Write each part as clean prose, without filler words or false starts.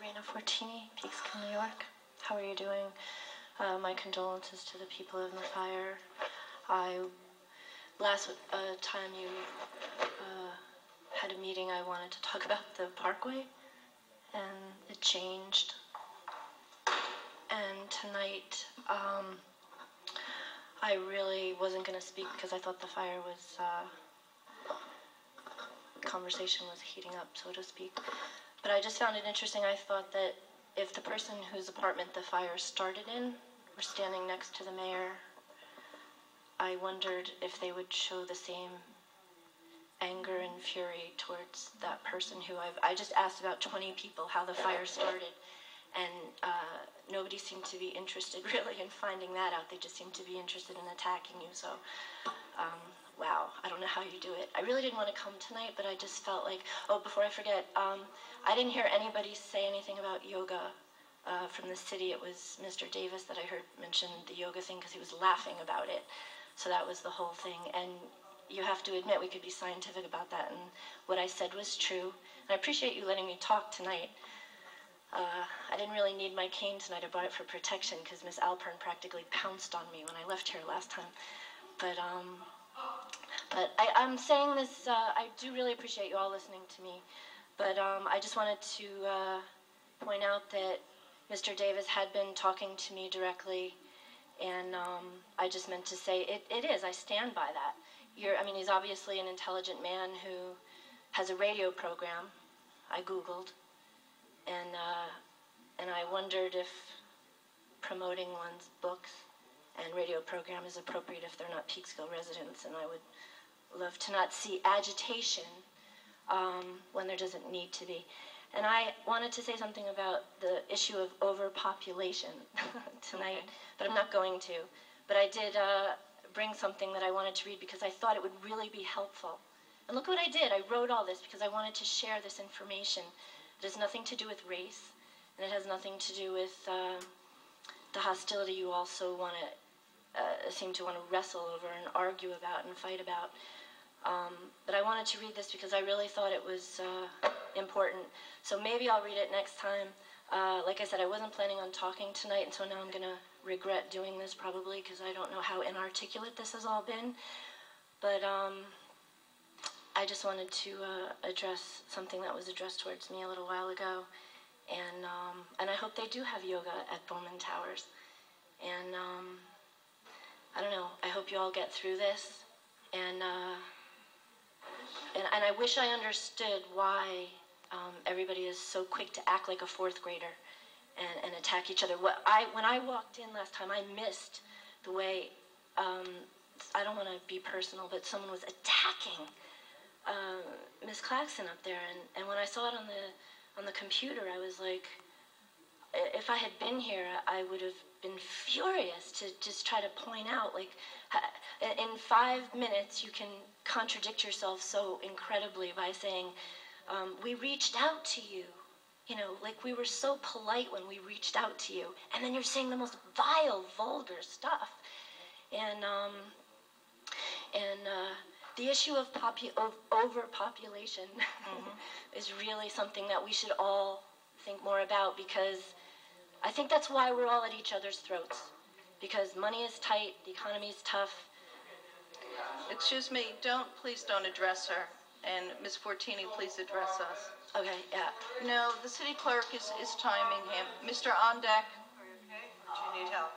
Rena Fortini, Peekskill, New York. How are you doing? My condolences to the people in the fire. Last time you had a meeting, I wanted to talk about the Parkway, and it changed. And tonight, I really wasn't going to speak because I thought the fire was, conversation was heating up, so to speak. But I just found it interesting. I thought that if the person whose apartment the fire started in were standing next to the mayor, I wondered if they would show the same anger and fury towards that person who I just asked about 20 people how the fire started, and nobody seemed to be interested really in finding that out. They just seemed to be interested in attacking you. So, wow, I don't know how you do it. I really didn't want to come tonight, but I just felt like, oh, before I forget, I didn't hear anybody say anything about yoga from the city. It was Mr. Davis that I heard mention the yoga thing because he was laughing about it. So that was the whole thing. And you have to admit we could be scientific about that. And what I said was true. And I appreciate you letting me talk tonight. I didn't really need my cane tonight. I bought it for protection because Miss Alpern practically pounced on me when I left here last time. But I'm saying this, I do really appreciate you all listening to me. But I just wanted to point out that Mr. Davis had been talking to me directly, and I just meant to say it is. I stand by that. I mean, he's obviously an intelligent man who has a radio program. I Googled, and I wondered if promoting one's books and radio program is appropriate if they're not Peekskill residents, and I would love to not see agitation when there doesn't need to be. And I wanted to say something about the issue of overpopulation tonight, but I'm not going to. But I did bring something that I wanted to read because I thought it would really be helpful. And look what I did. I wrote all this because I wanted to share this information. It has nothing to do with race, and it has nothing to do with the hostility you also want to seem to want to wrestle over and argue about and fight about. But I wanted to read this because I really thought it was important. So maybe I'll read it next time. Like I said, I wasn't planning on talking tonight, and so now I'm going to regret doing this probably because I don't know how inarticulate this has all been. But I just wanted to address something that was addressed towards me a little while ago. And I hope they do have yoga at Bowman Towers. And I don't know, I hope you all get through this. And I wish I understood why everybody is so quick to act like a fourth grader and attack each other. When I walked in last time, I missed the way, I don't want to be personal, but someone was attacking Miss Claxton up there. And when I saw it on the computer, I was like, if I had been here, I would have been furious to just try to point out, like, in 5 minutes you can contradict yourself so incredibly by saying, we reached out to you. You know, like we were so polite when we reached out to you. And then you're saying the most vile, vulgar stuff. And the issue of overpopulation is really something that we should all think more about, because I think that's why we're all at each other's throats. Because money is tight, the economy is tough. Excuse me, please don't address her. And Ms. Fortini, please address us. Okay, yeah. No, the city clerk is timing him. Mr. Ondeck. Are you okay? Do you need help?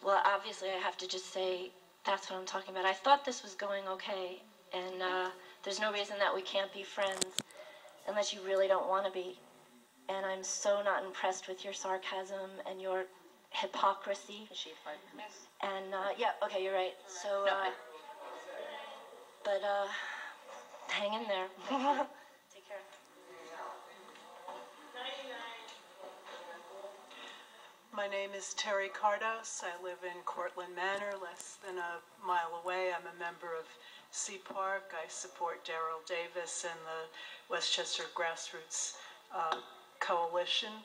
Well, obviously I have to just say that's what I'm talking about. I thought this was going okay, and there's no reason that we can't be friends unless you really don't want to be. And I'm so not impressed with your sarcasm and your hypocrisy. Is she 5 minutes? And, yeah, okay, you're right. So, but hang in there. Take care. My name is Terry Cardos. I live in Cortlandt Manor, less than a mile away. I'm a member of Sea Park. I support Daryl Davis and the Westchester Grassroots Coalition.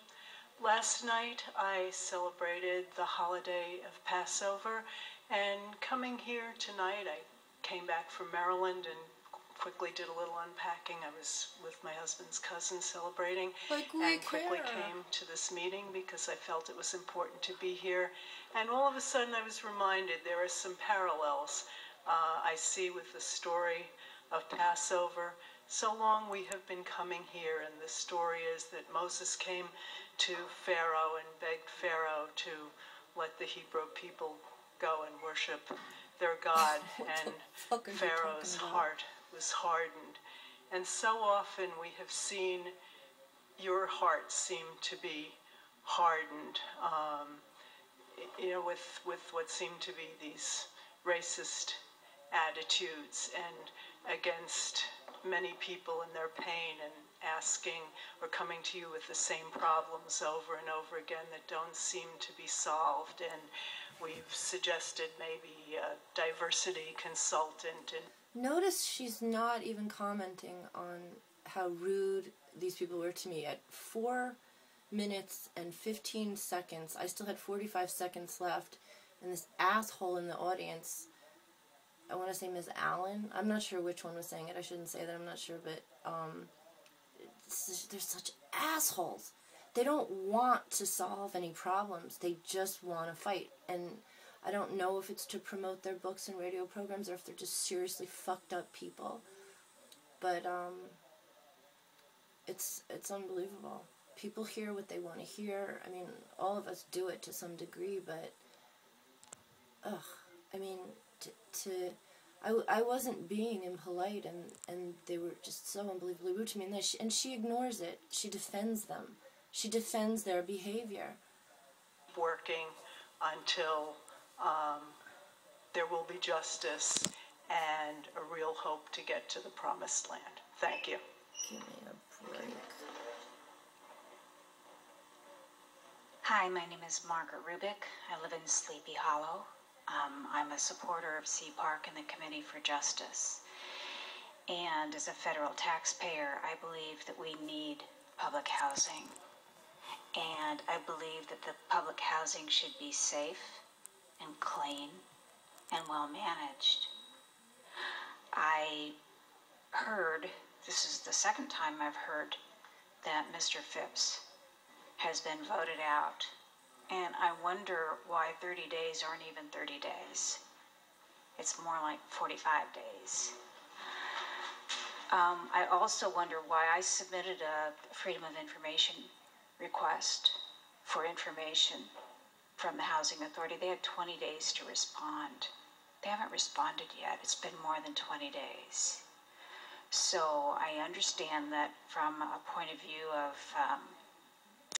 Last night I celebrated the holiday of Passover, and coming here tonight, I came back from Maryland and quickly did a little unpacking. I was with my husband's cousin celebrating, and quickly came to this meeting because I felt it was important to be here. And all of a sudden I was reminded there are some parallels I see with the story of Passover. So long we have been coming here, and the story is that Moses came to Pharaoh and begged Pharaoh to let the Hebrew people go and worship their God, and Pharaoh's heart was hardened. And so often we have seen your heart seem to be hardened, with what seem to be these racist attitudes and against many people in their pain, and asking or coming to you with the same problems over and over again that don't seem to be solved. And we've suggested maybe a diversity consultant. And notice she's not even commenting on how rude these people were to me. At 4 minutes and 15 seconds, I still had 45 seconds left, and this asshole in the audience, I want to say Ms. Allen, I'm not sure which one was saying it, I shouldn't say that, I'm not sure, but they're such assholes. They don't want to solve any problems, they just want to fight. And I don't know if it's to promote their books and radio programs, or if they're just seriously fucked up people, but it's unbelievable. People hear what they want to hear. I mean, all of us do it to some degree, but I mean, I wasn't being impolite, and they were just so unbelievably rude to me, and she ignores it. She defends them. She defends their behavior. Working until there will be justice and a real hope to get to the promised land. Thank you. Give me a break. Hi, my name is Margaret Rubik. I live in Sleepy Hollow. I'm a supporter of Sea Park and the Committee for Justice. And as a federal taxpayer, I believe that we need public housing. And I believe that the public housing should be safe and clean and well managed. I heard, this is the second time I've heard, that Mr. Phipps has been voted out. And I wonder why 30 days aren't even 30 days. It's more like 45 days. I also wonder why I submitted a Freedom of Information request for information from the Housing Authority. They had 20 days to respond. They haven't responded yet. It's been more than 20 days. So I understand that from a point of view of